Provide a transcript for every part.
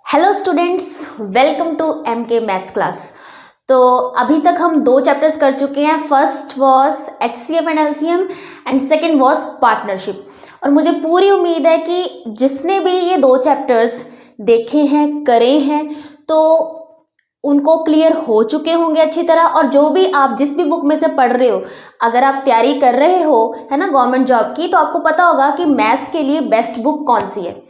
Hello students, welcome to MK maths class. तो अभी तक हम दो चैप्टर्स कर चुके हैं। First was HCF and LCM and second was partnership. और मुझे पूरी उम्मीद है कि जिसने भी ये दो चैप्टर्स देखे हैं, करे हैं, तो उनको क्लियर हो चुके होंगे अच्छी तरह। और जो भी आप जिस भी बुक में से पढ़ रहे हो, अगर आप तैयारी कर रहे हो है ना गवर्नमेंट जॉब की, तो आपको पता होगा कि मैथ्स के लिए बेस्ट बुक कौन सी है।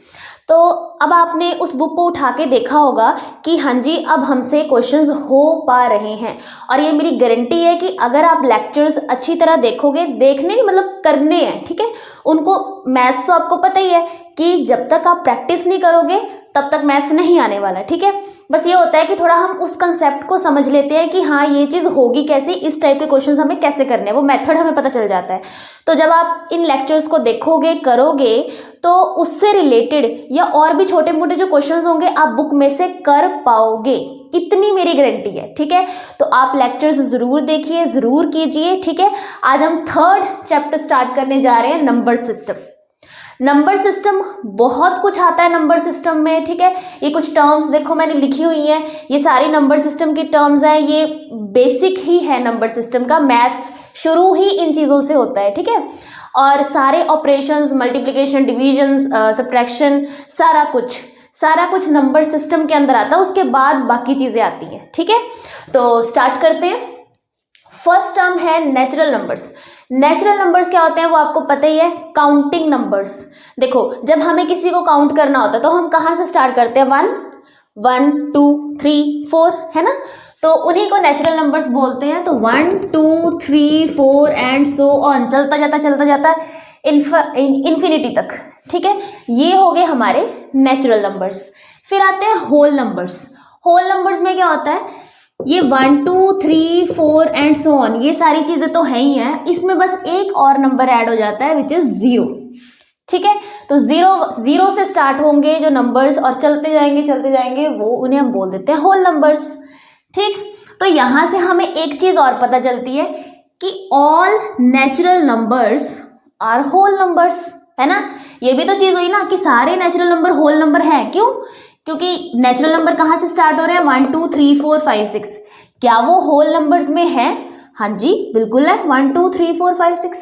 तो अब आपने उस बुक को उठा के देखा होगा कि हाँ जी, अब हमसे क्वेश्चंस हो पा रहे हैं। और ये मेरी गारंटी है कि अगर आप लेक्चर्स अच्छी तरह देखोगे, देखने नहीं मतलब करने हैं, ठीक है। उनको मैथ्स तो आपको पता ही है कि जब तक आप प्रैक्टिस नहीं करोगे तब तक मैथ्स नहीं आने वाला, ठीक है। बस ये होता है कि थोड़ा हम उस कंसेप्ट को समझ लेते हैं कि हाँ ये चीज़ होगी कैसे, इस टाइप के क्वेश्चंस हमें कैसे करने हैं, वो मेथड हमें पता चल जाता है। तो जब आप इन लेक्चर्स को देखोगे, करोगे, तो उससे रिलेटेड या और भी छोटे मोटे जो क्वेश्चंस होंगे आप बुक में से कर पाओगे, इतनी मेरी गारंटी है, ठीक है। तो आप लेक्चर्स ज़रूर देखिए, ज़रूर कीजिए, ठीक है। आज हम थर्ड चैप्टर स्टार्ट करने जा रहे हैं, नंबर सिस्टम। नंबर सिस्टम बहुत कुछ आता है नंबर सिस्टम में, ठीक है। ये कुछ टर्म्स देखो मैंने लिखी हुई हैं, ये सारी नंबर सिस्टम की टर्म्स हैं। ये बेसिक ही है नंबर सिस्टम का, मैथ्स शुरू ही इन चीज़ों से होता है, ठीक है। और सारे ऑपरेशंस, मल्टीप्लिकेशन, डिवीजन, सब्ट्रैक्शन, सारा कुछ नंबर सिस्टम के अंदर आता है। उसके बाद बाकी चीज़ें आती हैं, ठीक है। तो स्टार्ट करते हैं। फर्स्ट टर्म है नेचुरल नंबर्स। नेचुरल नंबर्स क्या होते हैं वो आपको पता ही है, काउंटिंग नंबर्स। देखो, जब हमें किसी को काउंट करना होता है तो हम कहाँ से स्टार्ट करते हैं? 1 1 2 3 4, है ना। तो उन्हीं को नेचुरल नंबर्स बोलते हैं। तो 1 2 3 4 एंड सो ऑन, चलता जाता इन्फिनिटी तक, ठीक है। ये हो गए हमारे नेचुरल नंबर्स। फिर आते हैं होल नंबर्स। होल नंबर्स में क्या होता है? ये 1 2 3 4 एंड सो ऑन, ये सारी चीज़ें तो है ही हैं, इसमें बस एक और नंबर ऐड हो जाता है विच इज़ 0, ठीक है। तो जीरो से स्टार्ट होंगे जो नंबर्स और चलते जाएंगे, वो उन्हें हम बोल देते हैं होल नंबर्स, ठीक। तो यहाँ से हमें एक चीज़ और पता चलती है कि all natural numbers are whole numbers, है ना। ये भी तो चीज़ हुई ना कि सारे नेचुरल नंबर होल नंबर हैं। क्यों? क्योंकि नेचुरल नंबर कहाँ से स्टार्ट हो रहे हैं? 1 2 3 4 5 6। क्या वो होल नंबर्स में है? हाँ जी, बिल्कुल है। 1 2 3 4 5 6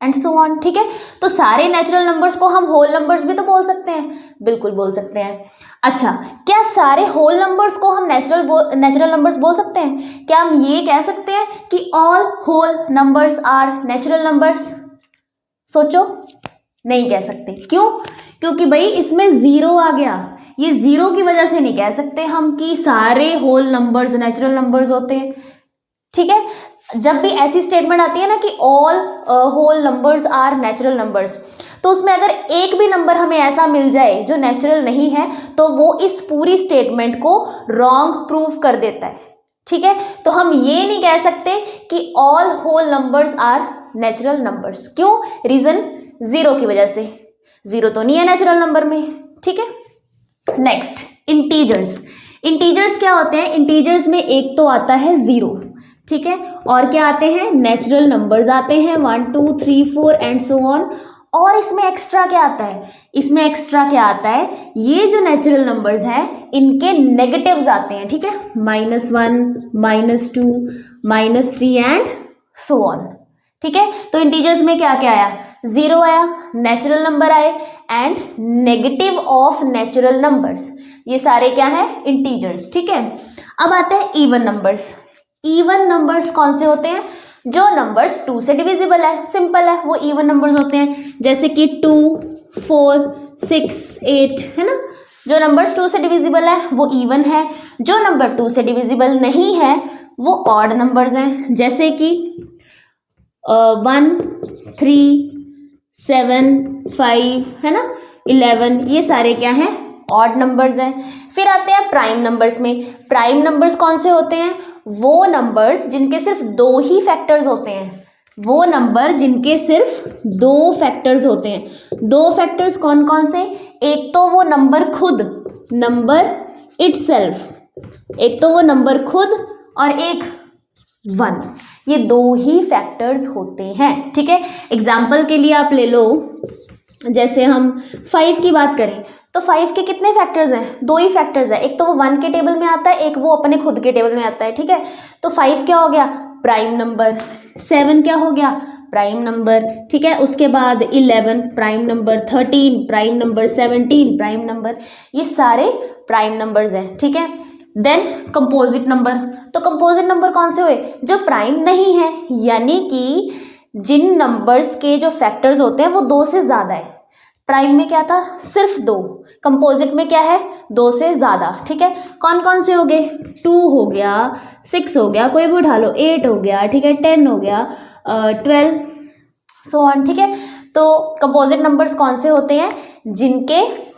एंड सो ऑन, ठीक है। तो सारे नेचुरल नंबर्स को हम होल नंबर्स भी तो बोल सकते हैं, बिल्कुल बोल सकते हैं। अच्छा, क्या सारे होल नंबर्स को हम नेचुरल नंबर्स बोल सकते हैं? क्या हम ये कह सकते हैं कि all whole numbers are natural numbers? सोचो, नहीं कह सकते। क्यों? क्योंकि भाई इसमें जीरो आ गया। ये जीरो की वजह से नहीं कह सकते हम कि सारे होल नंबर्स नेचुरल नंबर्स होते हैं, ठीक है। जब भी ऐसी स्टेटमेंट आती है ना कि all whole numbers are natural numbers, तो उसमें अगर एक भी नंबर हमें ऐसा मिल जाए जो नेचुरल नहीं है, तो वो इस पूरी स्टेटमेंट को रॉन्ग प्रूफ कर देता है, ठीक है। तो हम ये नहीं कह सकते कि all whole numbers are natural numbers. क्यों? रीजन जीरो की वजह से। जीरो तो नहीं है नेचुरल नंबर में, ठीक है। Next, integers. इंटीजर्स क्या होते हैं? इंटीजर्स में एक तो आता है जीरो, ठीक है। और क्या आते हैं? नेचुरल नंबर्स आते हैं 1 2 3 4 एंड सो ऑन। और इसमें एक्स्ट्रा क्या आता है? इसमें एक्स्ट्रा क्या आता है? ये जो नेचुरल नंबर्स हैं इनके नेगेटिव्स आते हैं, ठीक है। -1 -2 -3 एंड सो ऑन, ठीक है। तो इंटीजर्स में क्या क्या आया? जीरो आया, नेचुरल नंबर आए and negative of natural numbers. ये सारे क्या है? इंटीजर्स, ठीक है। अब आते हैं इवन नंबर्स। इवन नंबर्स कौन से होते हैं? जो नंबर्स 2 से डिविजिबल है, सिंपल है, वो इवन नंबर्स होते हैं। जैसे कि 2 4 6 8, है ना। जो नंबर्स 2 से डिविजिबल है वो इवन है। जो नंबर 2 से डिविजिबल नहीं है वो ऑड नंबर्स हैं। जैसे कि 1 3 7 5, है ना, 11, ये सारे क्या हैं? ऑड नंबर्स हैं। फिर आते हैं प्राइम नंबर्स में। प्राइम नंबर्स कौन से होते हैं? वो नंबर्स जिनके सिर्फ दो ही फैक्टर्स होते हैं। वो नंबर जिनके सिर्फ दो फैक्टर्स होते हैं। दो फैक्टर्स कौन कौन से? एक तो वो नंबर खुद, नंबर इटसेल्फ, एक तो वो नंबर खुद, और एक 1। ये दो ही फैक्टर्स होते हैं, ठीक है। एग्जाम्पल के लिए आप ले लो जैसे हम 5 की बात करें तो 5 के कितने फैक्टर्स हैं, 2 ही फैक्टर्स हैं, एक तो वो 1 के टेबल में आता है, एक वो अपने खुद के टेबल में आता है, ठीक है। तो 5 क्या हो गया, प्राइम नंबर, 7 क्या हो गया, प्राइम नंबर, ठीक है। उसके बाद 11 prime number, 13 prime number, 17 prime number, ये सारे प्राइम नंबर्स हैं, ठीक है। देन कंपोजिट नंबर, तो कंपोजिट नंबर कौन से हुए, जो प्राइम नहीं है, यानी कि जिन नंबर्स के जो फैक्टर्स होते हैं वो 2 से ज़्यादा है। प्राइम में क्या था, सिर्फ 2, कंपोजिट में क्या है, 2 से ज़्यादा, ठीक है। कौन कौन से हो गए, 2 हो गया, 6 हो गया, कोई भी उठा लो, 8 हो गया, ठीक है, 10 हो गया, 12 सो ऑन, ठीक है। तो कंपोजिट नंबर्स कौन से होते हैं, जिनके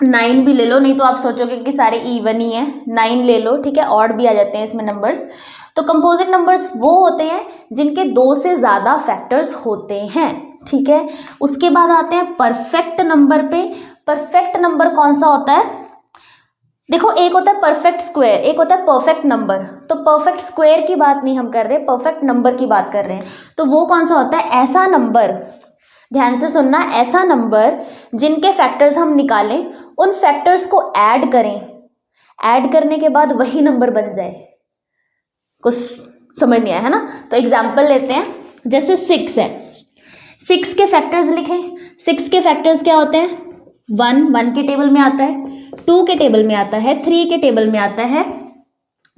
9 भी ले लो, नहीं तो आप सोचोगे कि सारे इवन ही हैं, 9 ले लो, ठीक है, ऑड भी आ जाते हैं इसमें नंबर्स। तो कंपोजिट नंबर्स वो होते हैं जिनके 2 से ज़्यादा फैक्टर्स होते हैं, ठीक है। उसके बाद आते हैं परफेक्ट नंबर पे। परफेक्ट नंबर कौन सा होता है, देखो एक होता है परफेक्ट स्क्वायर, एक होता है परफेक्ट नंबर। तो परफेक्ट स्क्वायर की बात नहीं हम कर रहे, परफेक्ट नंबर की बात कर रहे हैं। तो वो कौन सा होता है, ऐसा नंबर, ध्यान से सुनना, ऐसा नंबर जिनके फैक्टर्स हम निकालें, उन फैक्टर्स को ऐड करें, ऐड करने के बाद वही नंबर बन जाए। कुछ समझ नहीं आया है ना। तो एग्जाम्पल लेते हैं, जैसे 6 है, 6 के फैक्टर्स लिखें। 6 के फैक्टर्स क्या होते हैं, 1 के टेबल में आता है, 2 के टेबल में आता है, 3 के टेबल में आता है,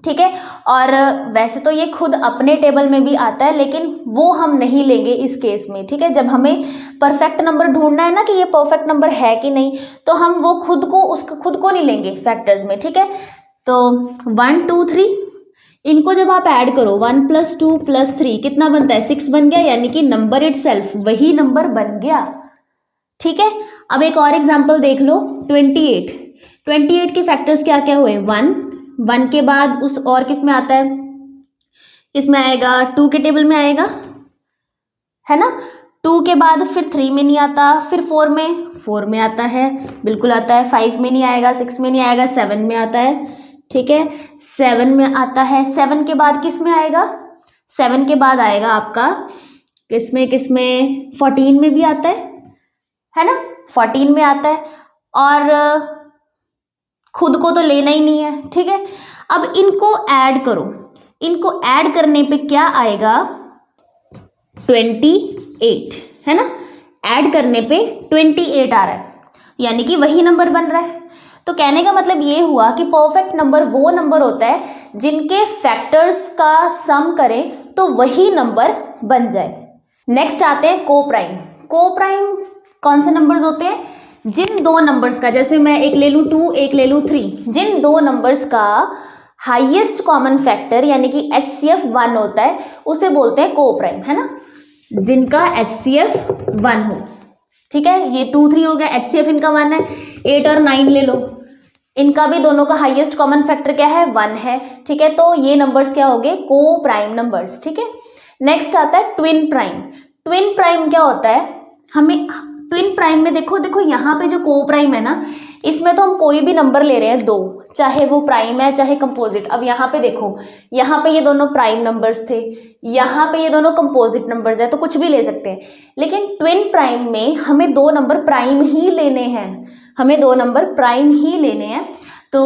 ठीक है। और वैसे तो ये खुद अपने टेबल में भी आता है, लेकिन वो हम नहीं लेंगे इस केस में, ठीक है। जब हमें परफेक्ट नंबर ढूंढना है ना कि ये परफेक्ट नंबर है कि नहीं, तो हम वो खुद को नहीं लेंगे फैक्टर्स में, ठीक है। तो 1 2 3, इनको जब आप ऐड करो, 1 + 2 + 3 कितना बनता है, 6 बन गया, यानी कि नंबर इटसेल्फ वही नंबर बन गया, ठीक है। अब एक और एग्जांपल देख लो, 28। 28 के फैक्टर्स क्या क्या हुए, 1 के बाद उस और किस में आता है, किस में आएगा, 2 के टेबल में आएगा, है ना। 2 के बाद फिर 3 में नहीं आता, फिर 4 में आता है, बिल्कुल आता है, 5 में नहीं आएगा, 6 में नहीं आएगा, 7 में आता है, ठीक है, 7 में आता है। 7 के बाद किस में आएगा, 7 के बाद आएगा आपका किस में 14 में भी आता है ना, 14 में आता है। और खुद को तो लेना ही नहीं है, ठीक है। अब इनको ऐड करो, इनको ऐड करने पे क्या आएगा, 28, है ना। ऐड करने पे 28 आ रहा है, यानी कि वही नंबर बन रहा है। तो कहने का मतलब ये हुआ कि परफेक्ट नंबर वो नंबर होता है जिनके फैक्टर्स का सम करें तो वही नंबर बन जाए। नेक्स्ट आते हैं कोप्राइम। कोप्राइम कौन से नंबर्स होते हैं, जिन 2 नंबर्स का, जैसे मैं एक ले लूँ 2, एक ले लूँ 3, जिन 2 नंबर्स का हाईएस्ट कॉमन फैक्टर यानी कि HCF 1 होता है, उसे बोलते हैं कोप्राइम, है ना। जिनका HCF 1 हो, ठीक है। ये 2 3 हो गया, HCF इनका 1 है। 8 और 9 ले लो, इनका भी दोनों का हाईएस्ट कॉमन फैक्टर क्या है, 1 है, ठीक है। तो ये नंबर्स क्या हो गए, कोप्राइम नंबर्स, ठीक है। नेक्स्ट आता है ट्विन प्राइम। ट्विन प्राइम क्या होता है, हमें ट्विन प्राइम में देखो यहाँ पे जो कोप्राइम है ना, इसमें तो हम कोई भी नंबर ले रहे हैं 2, चाहे वो प्राइम है चाहे कंपोजिट। अब यहाँ पे देखो, यहाँ पे ये दोनों प्राइम नंबर्स थे, यहाँ पे ये दोनों कंपोजिट नंबर्स है, तो कुछ भी ले सकते हैं। लेकिन ट्विन प्राइम में हमें 2 नंबर प्राइम ही लेने हैं, हमें 2 नंबर प्राइम ही लेने हैं। तो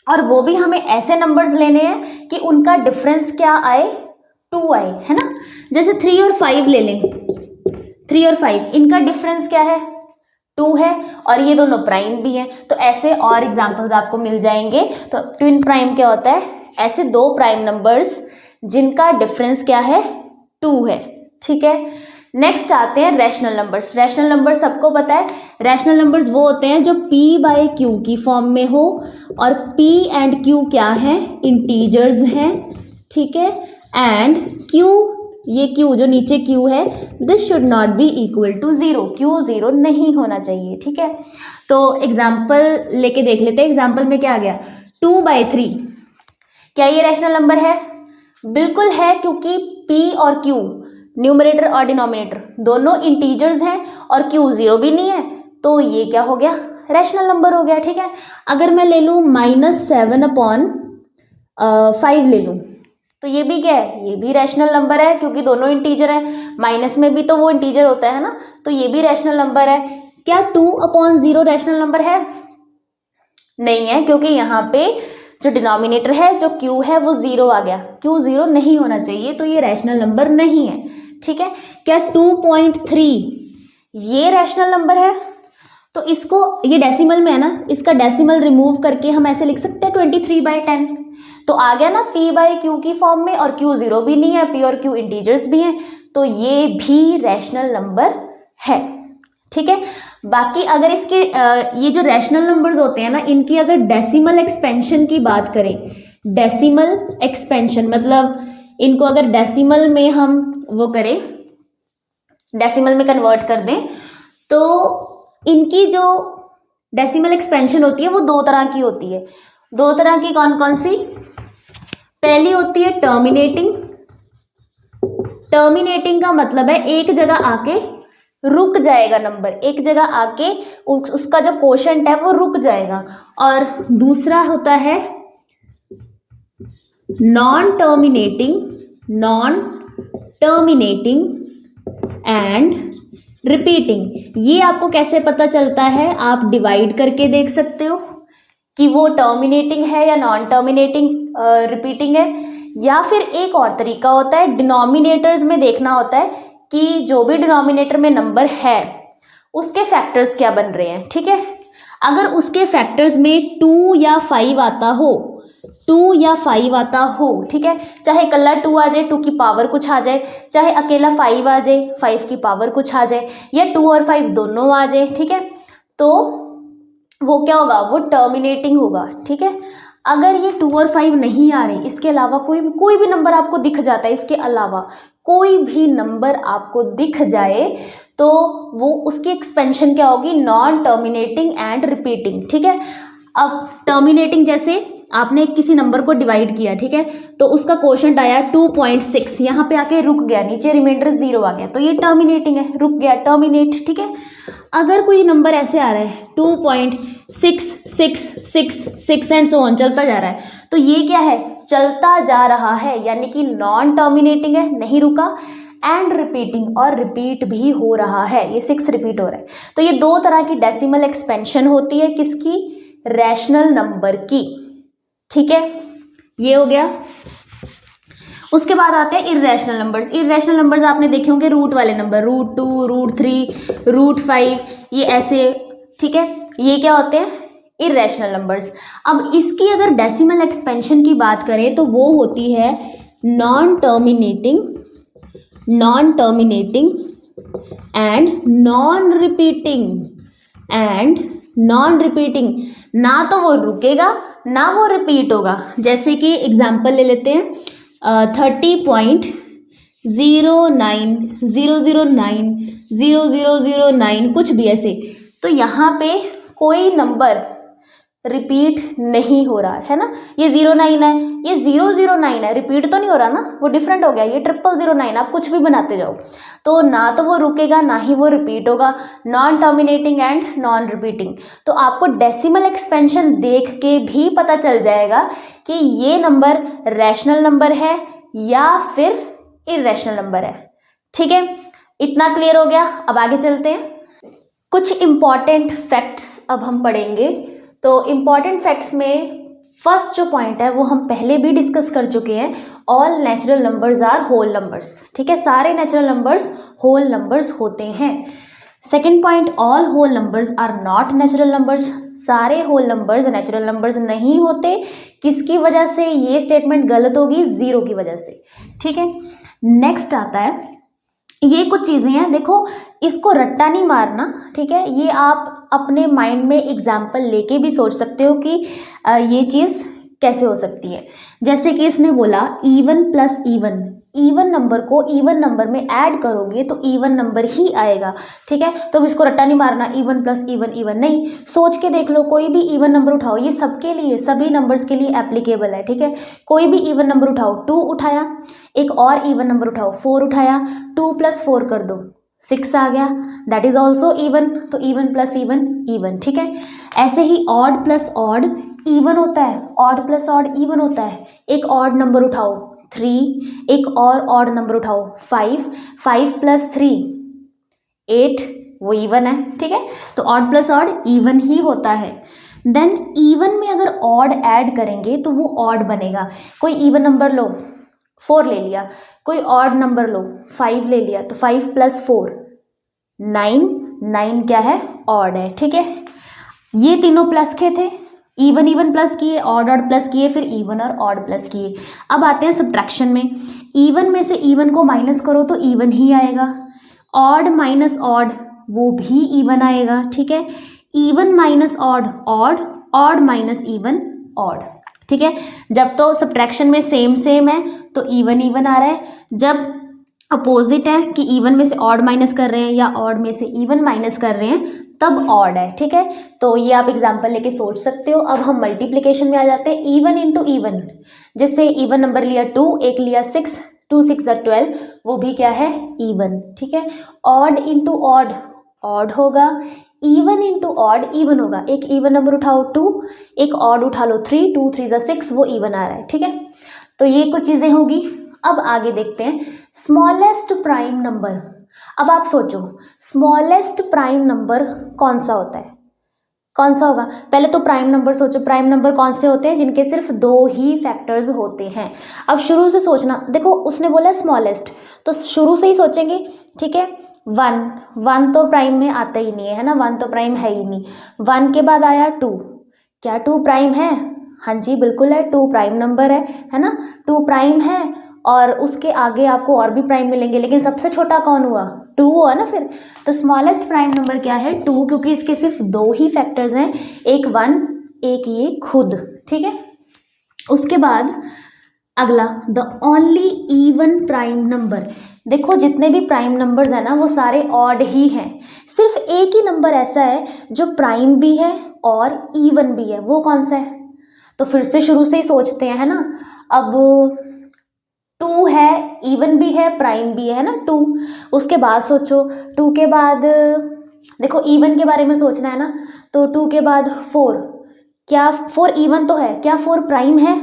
और वो भी हमें ऐसे नंबर्स लेने हैं कि उनका डिफरेंस क्या आए, 2 आए, है ना। जैसे 3 और 5 ले लें, 3 और 5 इनका डिफरेंस क्या है, 2 है, और ये दोनों प्राइम भी हैं। तो ऐसे और एग्जांपल्स आपको मिल जाएंगे। तो ट्विन प्राइम क्या होता है, ऐसे 2 प्राइम नंबर्स जिनका डिफरेंस क्या है, 2 है, ठीक है। नेक्स्ट आते हैं रैशनल नंबर्स। रैशनल नंबर सबको पता है, रैशनल नंबर्स वो होते हैं जो P/Q की फॉर्म में हो, और P एंड Q क्या है, इंटीजर्स हैं, ठीक है। एंड Q, ये Q जो नीचे Q है, this should not be equal to 0, Q 0 नहीं होना चाहिए, ठीक है। तो एग्जाम्पल लेके देख लेते हैं। एग्जाम्पल में क्या आ गया, 2/3, क्या ये रैशनल नंबर है, बिल्कुल है, क्योंकि P और Q न्यूमरेटर और डिनोमिनेटर दोनों इंटीजर्स हैं, और Q 0 भी नहीं है, तो ये क्या हो गया, रैशनल नंबर हो गया, ठीक है। अगर मैं ले लूँ -7/5 ले लूँ, तो ये भी क्या है, ये भी रैशनल नंबर है क्योंकि दोनों इंटीजर है, माइनस में भी तो वो इंटीजर होता है ना, तो ये भी रैशनल नंबर है। क्या 2/0 रैशनल नंबर है? नहीं है, क्योंकि यहाँ पे जो डिनोमिनेटर है, जो q है वो 0 आ गया, q 0 नहीं होना चाहिए, तो ये रैशनल नंबर नहीं है। ठीक है, क्या 2.3 ये रैशनल नंबर है? तो इसको, ये डेसिमल में है ना, इसका डेसिमल रिमूव करके हम ऐसे लिख सकते हैं 23/10, तो आ गया ना p/q की फॉर्म में, और q 0 भी नहीं है, p और q इंटीजर्स भी हैं, तो ये भी रैशनल नंबर है। ठीक है, बाकी अगर इसके ये जो रैशनल नंबर्स होते हैं ना, इनकी अगर डेसिमल एक्सपेंशन की बात करें, डेसिमल एक्सपेंशन मतलब इनको अगर डेसिमल में हम वो करें, डेसिमल में कन्वर्ट कर दें, तो इनकी जो डेसिमल एक्सपेंशन होती है वो दो तरह की होती है। दो तरह की कौन कौन सी? पहली होती है टर्मिनेटिंग। टर्मिनेटिंग का मतलब है एक जगह आके रुक जाएगा नंबर, एक जगह आके उसका जो कोशेंट है वो रुक जाएगा। और दूसरा होता है non terminating, non terminating and repeating. ये आपको कैसे पता चलता है? आप डिवाइड करके देख सकते हो कि वो टर्मिनेटिंग है या नॉन टर्मिनेटिंग रिपीटिंग है। या फिर एक और तरीका होता है, डिनोमिनेटर्स में देखना होता है कि जो भी डिनोमिनेटर में नंबर है उसके फैक्टर्स क्या बन रहे हैं। ठीक है, अगर उसके फैक्टर्स में 2 या 5 आता हो, 2 या 5 आता हो, ठीक है, चाहे इकल्ला 2 आ जाए, 2 की पावर कुछ आ जाए, चाहे अकेला 5 आ जाए, 5 की पावर कुछ आ जाए, या 2 और 5 दोनों आ जाए, ठीक है, तो वो क्या होगा? वो टर्मिनेटिंग होगा। ठीक है, अगर ये 2 और 5 नहीं आ रहे, इसके अलावा कोई भी नंबर आपको दिख जाता है, इसके अलावा कोई भी नंबर आपको दिख जाए, तो वो उसकी एक्सपेंशन क्या होगी? Non terminating and repeating. ठीक है, अब टर्मिनेटिंग जैसे आपने किसी नंबर को डिवाइड किया, ठीक है, तो उसका कोशेंट आया 2.6, यहाँ पे आके रुक गया, नीचे रिमाइंडर 0 आ गया, तो ये टर्मिनेटिंग है, रुक गया, टर्मिनेट। ठीक है, अगर कोई नंबर ऐसे आ रहा है 2.66666 एंड सो ऑन, चलता जा रहा है, तो ये क्या है? चलता जा रहा है, यानी कि नॉन टर्मिनेटिंग है, नहीं रुका, एंड रिपीटिंग, और रिपीट भी हो रहा है, ये 6 रिपीट हो रहा है। तो ये दो तरह की डेसिमल एक्सपेंशन होती है, किसकी? रैशनल नंबर की। ठीक है, ये हो गया। उसके बाद आते हैं इर्रेशनल नंबर्स। इर्रेशनल नंबर्स आपने देखे होंगे, रूट वाले नंबर, √2, √3, √5, ये ऐसे। ठीक है, ये क्या होते हैं? Irrational numbers. अब इसकी अगर डेसिमल एक्सपेंशन की बात करें तो वो होती है non terminating, non terminating and non repeating, and non repeating. ना तो वो रुकेगा, ना वो रिपीट होगा। जैसे कि एग्जाम्पल ले लेते हैं 30.090090009 कुछ भी ऐसे, तो यहाँ पे कोई नंबर रिपीट नहीं हो रहा है ना। ये 09 है, ये 009 है, रिपीट तो नहीं हो रहा ना, वो डिफरेंट हो गया। ये 0009, आप कुछ भी बनाते जाओ, तो ना तो वो रुकेगा, ना ही वो रिपीट होगा। Non terminating and non repeating. तो आपको डेसिमल एक्सपेंशन देख के भी पता चल जाएगा कि ये नंबर रैशनल नंबर है या फिर इर्रेशनल नंबर है। ठीक है, इतना क्लियर हो गया। अब आगे चलते हैं, कुछ इंपॉर्टेंट फैक्ट्स अब हम पढ़ेंगे। तो इम्पॉर्टेंट फैक्ट्स में फर्स्ट जो पॉइंट है वो हम पहले भी डिस्कस कर चुके हैं, all natural numbers are whole numbers. ठीक है, सारे नेचुरल नंबर्स होल नंबर्स होते हैं। Second point, all whole numbers are not natural numbers. सारे होल नंबर्स नेचुरल नंबर्स नहीं होते। किसकी वजह से ये स्टेटमेंट गलत होगी? 0 की वजह से। ठीक है, नेक्स्ट आता है, ये कुछ चीज़ें हैं, देखो इसको रट्टा नहीं मारना। ठीक है, ये आप अपने माइंड में एग्जाम्पल लेके भी सोच सकते हो कि ये चीज़ कैसे हो सकती है। जैसे कि इसने बोला even plus even, even number को इवन नंबर में ऐड करोगे तो इवन नंबर ही आएगा। ठीक है, तो अब इसको रट्टा नहीं मारना, इवन प्लस इवन इवन नहीं, सोच के देख लो। कोई भी इवन नंबर उठाओ, ये सबके लिए, सभी नंबर्स के लिए एप्लीकेबल है। ठीक है, कोई भी इवन नंबर उठाओ, 2 उठाया, एक और इवन नंबर उठाओ 4 उठाया, 2 + 4 कर दो 6 आ गया, दैट इज ऑल्सो इवन। तो इवन प्लस इवन इवन। ठीक है, ऐसे ही ऑड प्लस ऑड इवन होता है, ऑड प्लस ऑड इवन होता है। एक ऑड नंबर उठाओ 3, एक और ऑड नंबर उठाओ 5, 5 + 3 8, वो इवन है, ठीक है। तो odd plus odd even he होता है। देन इवन में अगर ऑड ऐड करेंगे तो वो ऑड बनेगा। कोई इवन नंबर लो, 4 ले लिया, कोई ऑड नंबर लो 5 ले लिया, तो 5 + 4 9, 9 क्या है, ऑड है, ठीक है। ये तीनों प्लस के थे, इवन इवन प्लस किए, ऑड ऑड प्लस किए, फिर इवन और ऑड प्लस किए। अब आते हैं सब्ट्रैक्शन में। इवन में से इवन को माइनस करो तो इवन ही आएगा, ऑड माइनस ऑड वो भी इवन आएगा, ठीक है। Even minus odd odd, odd minus even odd, ठीक है। जब तो सब्ट्रैक्शन में सेम सेम है तो इवन इवन आ रहा है, जब अपोजिट है कि इवन में से ऑड माइनस कर रहे हैं या ऑड में से इवन माइनस कर रहे हैं तब ऑड है, ठीक है। तो ये आप एग्जांपल लेके सोच सकते हो। अब हम मल्टीप्लिकेशन में आ जाते हैं, इवन इंटू इवन। जैसे इवन नंबर लिया 2, एक लिया 6, 2 6 12, वो भी क्या है, इवन, ठीक है। ऑड इंटू ऑड, ऑड होगा। इवन इंटू ऑड इवन होगा। एक इवन नंबर उठाओ 2, एक ऑड उठा लो 3, 2 3 6, वो इवन आ रहा है, ठीक है। तो ये कुछ चीज़ें होगी। अब आगे देखते हैं स्मॉलेस्ट प्राइम नंबर। अब आप सोचो स्मॉलेस्ट प्राइम नंबर कौन सा होता है, कौन सा होगा। पहले तो प्राइम नंबर सोचो, प्राइम नंबर कौन से होते हैं, जिनके सिर्फ 2 ही फैक्टर्स होते हैं। अब शुरू से सोचना, देखो उसने बोला स्मॉलेस्ट, तो शुरू से ही सोचेंगे, ठीक है। 1 तो प्राइम में आता ही नहीं है ना, 1 तो प्राइम है ही नहीं। 1 के बाद आया 2, क्या 2 प्राइम है, हाँ जी बिल्कुल है, 2 प्राइम नंबर है ना, 2 प्राइम है। और उसके आगे आपको और भी प्राइम मिलेंगे, लेकिन सबसे छोटा कौन हुआ, 2 हुआ ना फिर। तो स्मॉलेस्ट प्राइम नंबर क्या है, 2, क्योंकि इसके सिर्फ 2 ही फैक्टर्स हैं, एक 1, एक ये खुद, ठीक है। उसके बाद अगला the only even prime number. देखो जितने भी प्राइम नंबर्स हैं ना वो सारे ऑड ही हैं, सिर्फ एक ही नंबर ऐसा है जो प्राइम भी है और इवन भी है, वो कौन सा है। तो फिर से शुरू से ही सोचते हैं, है ना। अब 2 है, इवन भी है, प्राइम भी है ना 2। उसके बाद सोचो 2 के बाद, देखो इवन के बारे में सोचना है ना, तो 2 के बाद 4, क्या 4 इवन तो है, क्या 4 प्राइम है,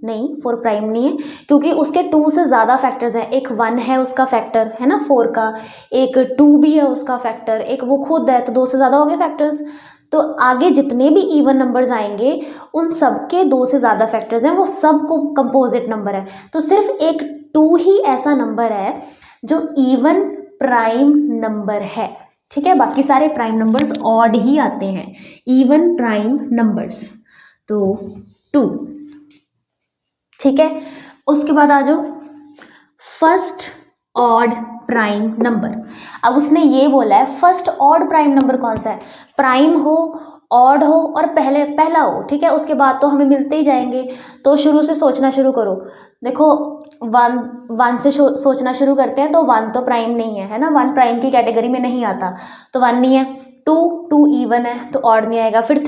नहीं 4 प्राइम नहीं है, क्योंकि उसके 2 से ज़्यादा फैक्टर्स हैं। एक 1 है उसका फैक्टर, है ना 4 का, एक 2 भी है उसका फैक्टर, एक वो खुद है, तो 2 से ज़्यादा हो गए फैक्टर्स। तो आगे जितने भी इवन नंबर्स आएंगे उन सब के 2 से ज़्यादा फैक्टर्स हैं, वो सब को कंपोजिट नंबर है। तो सिर्फ एक 2 ही ऐसा नंबर है जो इवन प्राइम नंबर है, ठीक है। बाकी सारे प्राइम नंबर्स ऑड ही आते हैं, इवन प्राइम नंबर्स। तो 2, ठीक है। उसके बाद आ जाओ फर्स्ट ऑड प्राइम नंबर। अब उसने ये बोला है फर्स्ट ऑड प्राइम नंबर कौन सा है, प्राइम हो, ऑड हो और पहला हो, ठीक है। उसके बाद तो हमें मिलते ही जाएंगे, तो शुरू से सोचना शुरू करो। देखो 1 से सोचना शुरू करते हैं, तो 1 तो प्राइम नहीं है, है ना, 1 प्राइम की कैटेगरी में नहीं आता, तो 1 नहीं है। 2 इवन है तो ऑड नहीं आएगा। फिर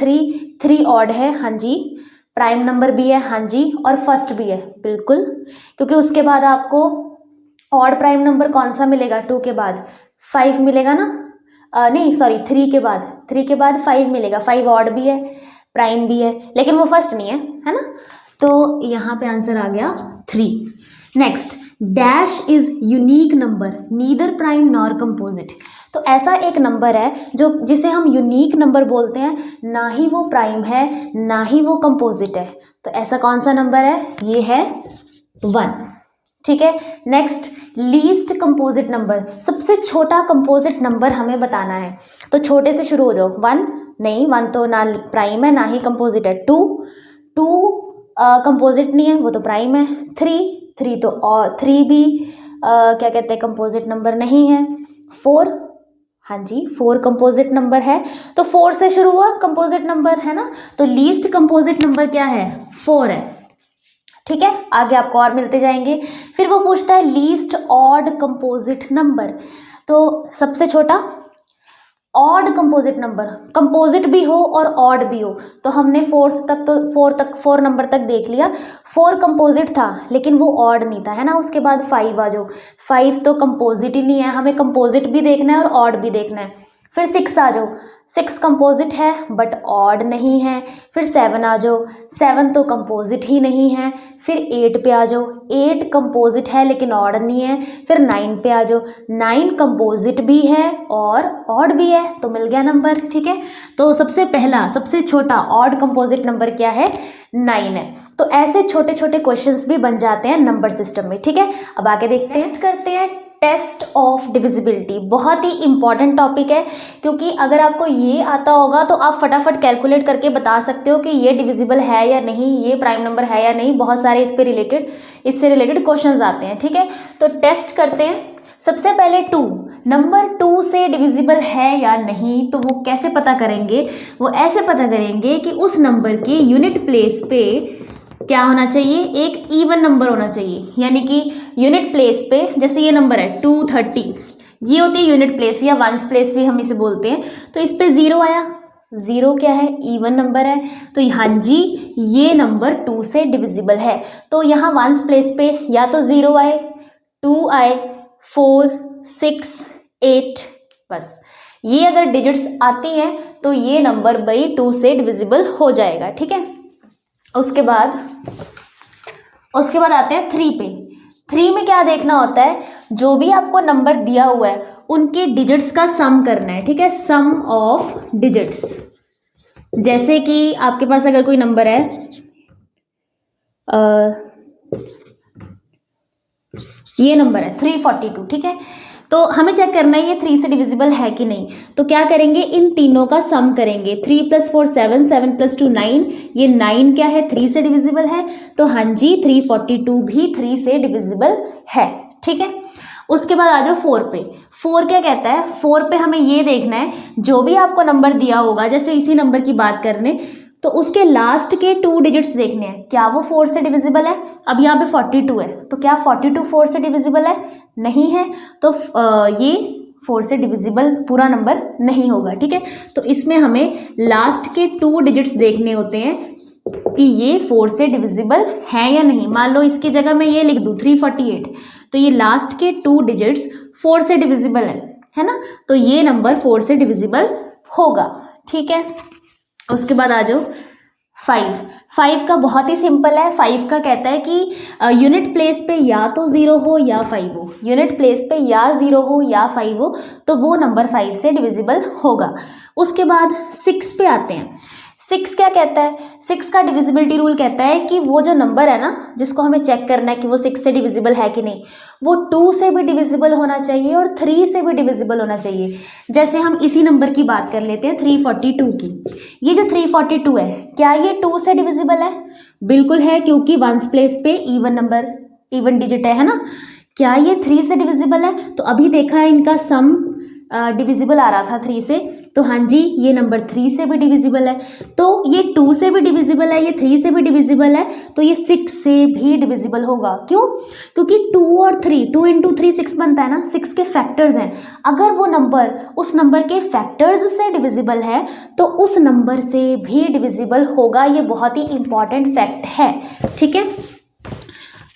3 ऑड है, हाँ जी, प्राइम नंबर भी है, हाँ जी, और फर्स्ट भी है, बिल्कुल, क्योंकि उसके बाद आपको ऑड प्राइम नंबर कौन सा मिलेगा, 2 के बाद 5 मिलेगा ना, नहीं सॉरी 3 के बाद 5 मिलेगा। 5 ऑड भी है, प्राइम भी है, लेकिन वो फर्स्ट नहीं है ना। तो यहाँ पे आंसर आ गया 3। Next, dash is unique number neither prime nor composite. तो ऐसा एक नंबर है जो जिसे हम यूनिक नंबर बोलते हैं, ना ही वो प्राइम है ना ही वो कंपोजिट है। तो ऐसा कौन सा नंबर है, ये है 1, ठीक है। नेक्स्ट, लीस्ट कंपोजिट नंबर, सबसे छोटा कंपोजिट नंबर हमें बताना है। तो छोटे से शुरू हो जाओ। 1 नहीं, 1 तो ना प्राइम है ना ही कंपोजिट है। 2 कंपोजिट नहीं है, वो तो प्राइम है। 3 तो और 3 भी क्या कहते हैं, कंपोजिट नंबर नहीं है। 4, हाँ जी 4 कंपोजिट नंबर है, तो 4 से शुरू हुआ कंपोजिट नंबर, है ना। तो लीस्ट कंपोजिट नंबर क्या है, 4 है, ठीक है। आगे आपको और मिलते जाएंगे। फिर वो पूछता है लीस्ट ऑड कंपोजिट नंबर, तो सबसे छोटा ऑड कंपोजिट नंबर, कंपोजिट भी हो और ऑड भी हो। तो हमने 4 नंबर तक देख लिया। 4 कंपोजिट था लेकिन वो ऑड नहीं था, है ना। उसके बाद 5 आ जाओ, 5 तो कंपोजिट ही नहीं है, हमें कंपोजिट भी देखना है और ऑड भी देखना है। फिर 6 आ जाओ, 6 कंपोजिट है बट ऑड नहीं है। फिर 7 आ जाओ, 7 तो कंपोजिट ही नहीं है। फिर 8 पे आ जाओ, 8 कंपोजिट है लेकिन ऑड नहीं है। फिर 9 पे आ जाओ, 9 कंपोजिट भी है और ऑड भी है, तो मिल गया नंबर। ठीक है, तो सबसे पहला सबसे छोटा ऑड कंपोजिट नंबर क्या है, 9 है। तो ऐसे छोटे छोटे क्वेश्चंस भी बन जाते हैं नंबर सिस्टम में। ठीक है, अब आगे देखते हैं। नेक्स्ट करते हैं टेस्ट ऑफ डिविजिबिलिटी। बहुत ही इंपॉर्टेंट टॉपिक है, क्योंकि अगर आपको ये आता होगा तो आप फटाफट कैलकुलेट करके बता सकते हो कि ये डिविजिबल है या नहीं, ये प्राइम नंबर है या नहीं। बहुत सारे इससे रिलेटेड क्वेश्चंस आते हैं। ठीक है, तो टेस्ट करते हैं। सबसे पहले 2 नंबर 2 से डिविजिबल है या नहीं, तो वो कैसे पता करेंगे, वो ऐसे पता करेंगे कि उस नंबर की यूनिट प्लेस पे क्या होना चाहिए, एक इवन नंबर होना चाहिए। यानी कि यूनिट प्लेस पे जैसे ये नंबर है 230, ये होती है यूनिट प्लेस या वंस प्लेस भी हम इसे बोलते हैं। तो इस पे 0 आया, 0 क्या है, इवन नंबर है। तो हाँ जी, ये नंबर 2 से डिविजिबल है। तो यहाँ वंस प्लेस पे या तो 0 आए, 2 आए, 4, 6, 8, बस ये अगर डिजिट्स आती हैं तो ये नंबर भाई 2 से डिविजिबल हो जाएगा। ठीक है, उसके बाद आते हैं 3 पे। 3 में क्या देखना होता है, जो भी आपको नंबर दिया हुआ है उनके डिजिट्स का सम करना है। ठीक है, सम ऑफ डिजिट्स। जैसे कि आपके पास अगर कोई नंबर है ये नंबर है 342। ठीक है, तो हमें चेक करना है ये 3 से डिविजिबल है कि नहीं। तो क्या करेंगे, इन तीनों का सम करेंगे। 3 + 4 7, 7 + 2 9, ये 9 क्या है, 3 से डिविजिबल है। तो हाँ जी, 342 भी 3 से डिविजिबल है। ठीक है, उसके बाद आ जाओ 4 पे। 4 क्या कहता है, 4 पे हमें ये देखना है जो भी आपको नंबर दिया होगा, जैसे इसी नंबर की बात करने तो उसके लास्ट के 2 डिजिट्स देखने हैं, क्या वो 4 से डिविजिबल है। अब यहाँ पे 42 है, तो क्या 42 4 से डिविजिबल है, नहीं है। तो ये 4 से डिविजिबल पूरा नंबर नहीं होगा। ठीक है, तो इसमें हमें लास्ट के 2 डिजिट्स देखने होते हैं कि ये 4 से डिविजिबल है या नहीं। मान लो इसकी जगह मैं ये लिख दूँ 348, तो ये लास्ट के 2 डिजिट्स 4 से डिविजिबल है ना, तो ये नंबर 4 से डिविजिबल होगा। ठीक है, उसके बाद आ जाओ 5 का बहुत ही सिंपल है। 5 का कहता है कि यूनिट प्लेस पे या तो 0 हो या 5 हो, यूनिट प्लेस पे या 0 हो या 5 हो, तो वो नंबर 5 से डिविजिबल होगा। उसके बाद 6 पे आते हैं। 6 क्या कहता है, 6 का डिविजिबिलिटी रूल कहता है कि वो जो नंबर है ना, जिसको हमें चेक करना है कि वो 6 से डिविजिबल है कि नहीं, वो 2 से भी डिविजिबल होना चाहिए और 3 से भी डिविजिबल होना चाहिए। जैसे हम इसी नंबर की बात कर लेते हैं 342 की। ये जो 342 है, क्या ये 2 से डिविजिबल है, बिल्कुल है, क्योंकि वंस प्लेस पे इवन डिजिट है ना। क्या ये 3 से डिविजिबल है, तो अभी देखा है इनका सम डिविजिबल आ रहा था 3 से, तो हाँ जी ये नंबर 3 से भी डिविजिबल है। तो ये 2 से भी डिविजिबल है, ये 3 से भी डिविजिबल है, तो ये 6 से भी डिविजिबल होगा। क्यों, क्योंकि 2 और 3, 2 × 3 6 बनता है ना, 6 के फैक्टर्स हैं। अगर वो नंबर उस नंबर के फैक्टर्स से डिविजिबल है तो उस नंबर से भी डिविजिबल होगा। ये बहुत ही इंपॉर्टेंट फैक्ट है। ठीक है,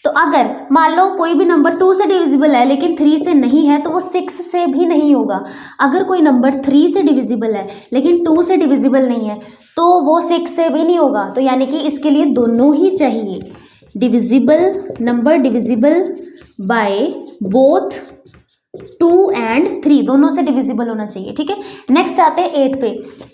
तो अगर मान लो कोई भी नंबर 2 से डिविजिबल है लेकिन 3 से नहीं है, तो वो 6 से भी नहीं होगा। अगर कोई नंबर 3 से डिविजिबल है लेकिन 2 से डिविजिबल नहीं है, तो वो 6 से भी नहीं होगा। तो यानी कि इसके लिए दोनों ही चाहिए, divisible number divisible by both 2 और 3, दोनों से डिविजिबल होना चाहिए। ठीक है, नेक्स्ट आते हैं 8 पे।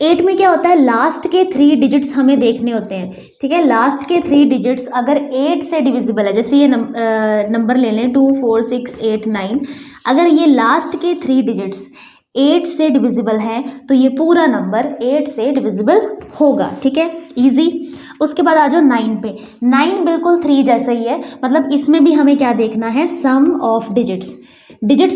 8 में क्या होता है, लास्ट के 3 डिजिट्स हमें देखने होते हैं। ठीक है, लास्ट के 3 डिजिट्स अगर 8 से डिविजिबल है, जैसे ये नंबर ले लें 2 4 6 8 9, अगर ये लास्ट के 3 डिजिट्स 8 से डिविजिबल है तो ये पूरा नंबर 8 से डिविजिबल होगा। ठीक है, इजी। उसके बाद आ जाओ 9 पे। 9 बिल्कुल 3 जैसा ही है, मतलब इसमें भी हमें क्या देखना है, सम ऑफ डिजिट्स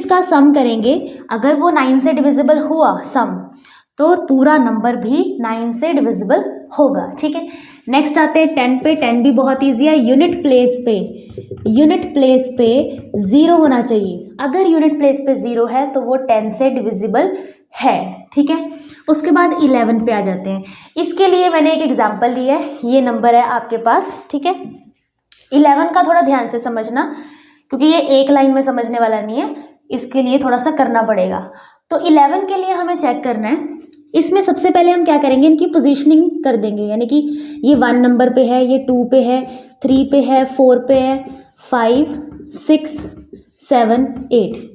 का सम करेंगे। अगर वो 9 से डिविजिबल हुआ सम, तो पूरा नंबर भी 9 से डिविजिबल होगा। ठीक है, नेक्स्ट आते हैं 10 पे। 10 भी बहुत ईजी है। यूनिट प्लेस पे 0 होना चाहिए। अगर यूनिट प्लेस पे 0 है तो वो 10 से डिविजिबल है। ठीक है, उसके बाद 11 पे आ जाते हैं। इसके लिए मैंने एक एग्जाम्पल लिया है, ये नंबर है आपके पास। ठीक है, 11 का थोड़ा ध्यान से समझना, क्योंकि ये एक लाइन में समझने वाला नहीं है, इसके लिए थोड़ा सा करना पड़ेगा। तो 11 के लिए हमें चेक करना है। इसमें सबसे पहले हम क्या करेंगे, इनकी पोजीशनिंग कर देंगे, यानी कि ये 1 नंबर पे है, ये 2 पे है, 3 पे है, 4 पे है, 5 6 7 8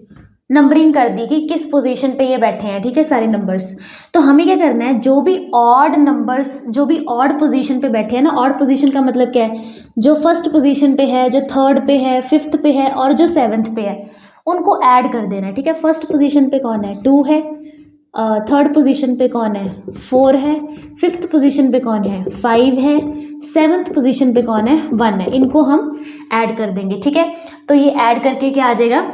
नंबरिंग कर दी कि किस पोजीशन पे ये बैठे हैं, ठीक है, सारे नंबर्स। तो हमें क्या करना है, जो भी ऑड नंबर्स, जो भी ऑड पोजीशन पे बैठे हैं ना, ऑड पोजीशन का मतलब क्या है, जो फर्स्ट पोजीशन पे है, जो थर्ड पे है, फिफ्थ पे है और जो सेवन्थ पे है, उनको ऐड कर देना है, ठीक है। फर्स्ट पोजीशन पे कौन है, 2 है, थर्ड पोजीशन पे कौन है, 4 है, फिफ्थ पोजीशन पे कौन है, 5 है, सेवन्थ पोजीशन पे कौन है, 1 है। इनको हम ऐड कर देंगे, ठीक है। तो ये ऐड करके क्या आ जाएगा,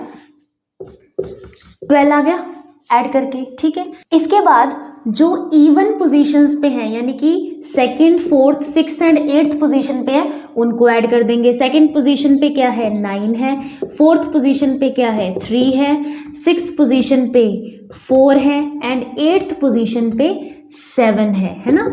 12 आ गया ऐड करके, ठीक है। इसके बाद जो इवन पोजीशंस पे हैं, यानी कि second, fourth, sixth and eighth position पे है, उनको ऐड कर देंगे। सेकंड पोजीशन पे क्या है, 9 है, फोर्थ पोजीशन पे क्या है, 3 है, सिक्स्थ पोजीशन पे 4 है एंड एट्थ पोजीशन पे 7 है ना।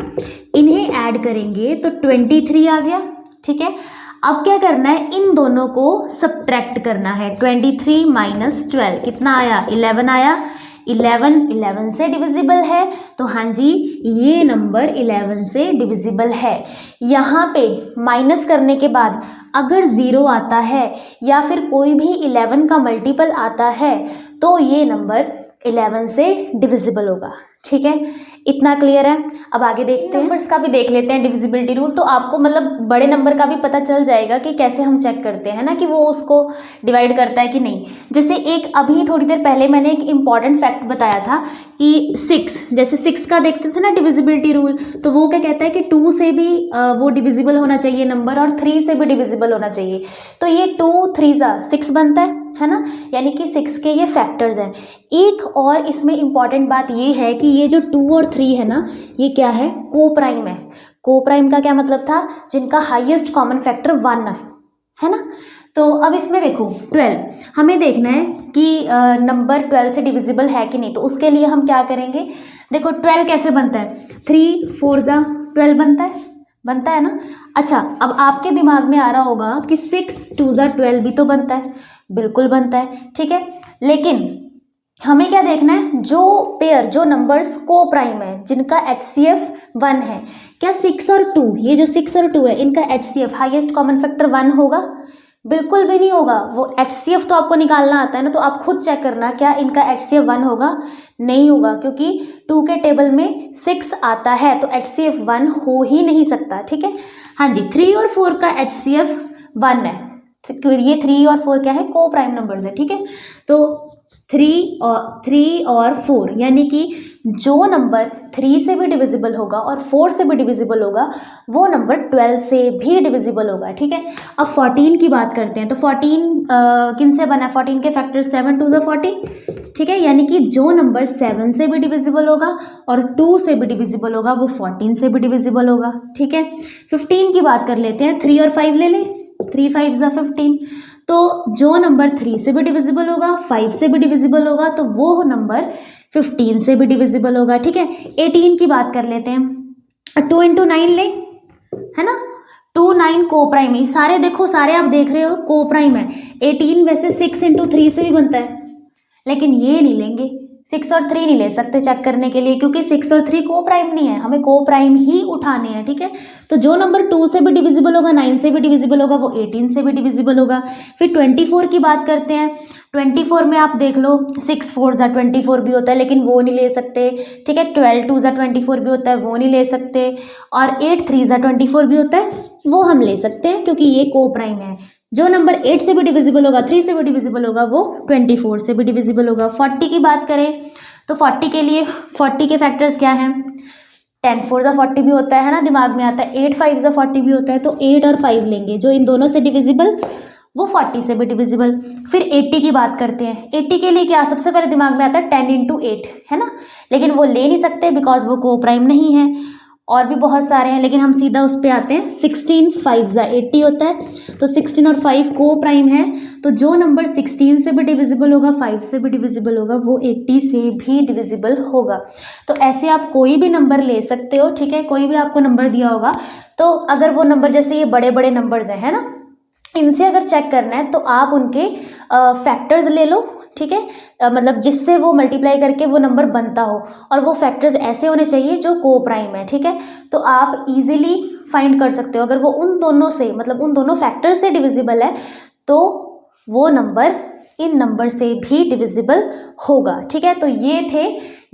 इन्हें ऐड करेंगे तो 23 आ गया, ठीक है। अब क्या करना है, इन दोनों को सब्ट्रैक्ट करना है। 23 माइनस 12 कितना आया, 11 आया। 11 से डिविजिबल है, तो हाँ जी ये नंबर 11 से डिविजिबल है। यहाँ पे माइनस करने के बाद अगर 0 आता है या फिर कोई भी 11 का मल्टीपल आता है तो ये नंबर 11 से डिविजिबल होगा, ठीक है। इतना क्लियर है। अब आगे देखते हैं, नंबर्स का भी देख लेते हैं डिविजिबिलिटी रूल, तो आपको मतलब बड़े नंबर का भी पता चल जाएगा कि कैसे हम चेक करते हैं ना, कि वो उसको डिवाइड करता है कि नहीं। जैसे एक अभी थोड़ी देर पहले मैंने एक इम्पॉर्टेंट फैक्ट बताया था कि 6, जैसे 6 का देखते थे ना डिविजिबिलिटी रूल, तो वो क्या कहता है कि 2 से भी वो डिविजिबल होना चाहिए नंबर और 3 से भी डिविजिबल होना चाहिए। तो ये 2 3 6 बनता है ना, यानी कि 6 के ये फैक्टर्स हैं। एक और इसमें इम्पॉर्टेंट बात ये है कि ये जो 2 और 3 है ना, ये क्या है, को प्राइम है। को प्राइम का क्या मतलब था, जिनका हाईएस्ट कॉमन फैक्टर 1 है ना। तो अब इसमें देखो 12, हमें देखना है कि नंबर 12 से डिविजिबल है कि नहीं। तो उसके लिए हम क्या करेंगे, देखो 12 कैसे बनता है, 3 4 12 बनता है ना। अच्छा, अब आपके दिमाग में आ रहा होगा कि 6 2 12 भी तो बनता है, बिल्कुल बनता है, ठीक है। लेकिन हमें क्या देखना है, जो पेयर, जो नंबर्स को प्राइम है, जिनका HCF 1 है, क्या 6 और 2, ये जो 6 और 2 है, इनका HCF हाईएस्ट कॉमन फैक्टर 1 होगा, बिल्कुल भी नहीं होगा। वो HCF तो आपको निकालना आता है ना, तो आप खुद चेक करना क्या इनका HCF 1 होगा, नहीं होगा, क्योंकि 2 के टेबल में 6 आता है तो HCF 1 हो ही नहीं सकता, ठीक है। हाँ जी, 3 और 4 का HCF 1 है, ये 3 और 4 क्या है, को प्राइम नंबर्स है, ठीक है। तो 3 और 4 यानी कि जो नंबर 3 से भी डिविजिबल होगा और 4 से भी डिविजिबल होगा वो नंबर 12 से भी डिविजिबल होगा, ठीक है। अब 14 की बात करते हैं, तो 14 किन से बना है, 14 के फैक्टर 7 2 14, ठीक है। यानी कि जो नंबर 7 से भी डिविजिबल होगा और 2 से भी डिविजिबल होगा वो 14 से भी डिविजिबल होगा, ठीक है। 15 की बात कर लेते हैं, 3 और 5 ले लें, 3 5 15। तो जो नंबर 3 से भी डिविजिबल होगा, 5 से भी डिविजिबल होगा, तो वो नंबर 15 से भी डिविजिबल होगा, ठीक है। 18 की बात कर लेते हैं, 2 × 9 ले, है ना, 2 9 को प्राइम है, सारे देखो, सारे आप देख रहे हो को प्राइम है। 18 वैसे 6 × 3 से भी बनता है, लेकिन ये नहीं लेंगे, 6 और 3 नहीं ले सकते चेक करने के लिए, क्योंकि 6 और 3 को प्राइम नहीं है, हमें को प्राइम ही उठाने हैं, ठीक है। तो जो नंबर 2 से भी डिविजिबल होगा, 9 से भी डिविजिबल होगा, वो 18 से भी डिविजिबल होगा। फिर 24 की बात करते हैं, 24 में आप देख लो, 6 4 24 भी होता है, लेकिन वो नहीं ले सकते, ठीक है। 12 2 24 भी होता है, वो नहीं ले सकते, और 8 3 24 भी होता है, वो हम ले सकते हैं, क्योंकि ये को प्राइम है। जो नंबर 8 से भी डिविजिबल होगा, 3 से भी डिविजिबल होगा, वो 24 से भी डिविजिबल होगा। 40 की बात करें तो 40 के लिए 40 के फैक्टर्स क्या हैं, 10 4 40 भी होता है ना, दिमाग में आता है, 8 5 40 भी होता है, तो 8 और 5 लेंगे, जो इन दोनों से डिविजिबल वो 40 से भी डिविजिबल। फिर 80 की बात करते हैं, 80 के लिए क्या सबसे पहले दिमाग में आता है, 10 × 8 है ना, लेकिन वो ले नहीं सकते बिकॉज वो को प्राइम नहीं है। और भी बहुत सारे हैं, लेकिन हम सीधा उस पर आते हैं, 16 5 80 होता है, तो 16 और 5 को प्राइम है, तो जो नंबर 16 से भी डिविजिबल होगा, 5 से भी डिविजिबल होगा, वो 80 से भी डिविजिबल होगा। तो ऐसे आप कोई भी नंबर ले सकते हो, ठीक है, कोई भी आपको नंबर दिया होगा, तो अगर वो नंबर, जैसे ये बड़े बड़े नंबर्स हैं, है ना, इनसे अगर चेक करना है तो आप उनके फैक्टर्स ले लो, ठीक है, मतलब जिससे वो मल्टीप्लाई करके वो नंबर बनता हो, और वो फैक्टर्स ऐसे होने चाहिए जो को प्राइम है। ठीक है, तो आप इजीली फाइंड कर सकते हो अगर वो उन दोनों से, मतलब उन दोनों फैक्टर से डिविजिबल है तो वो नंबर इन नंबर से भी डिविजिबल होगा। ठीक है, तो ये थे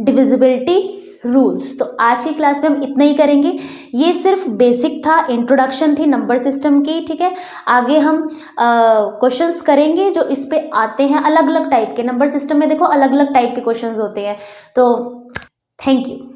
डिविजिबिलिटी रूल्स। तो आज की क्लास में हम इतना ही करेंगे। ये सिर्फ बेसिक था, इंट्रोडक्शन थी नंबर सिस्टम की। ठीक है, आगे हम क्वेश्चंस करेंगे जो इस पे आते हैं, अलग अलग टाइप के। नंबर सिस्टम में देखो अलग अलग टाइप के क्वेश्चंस होते हैं। तो थैंक यू।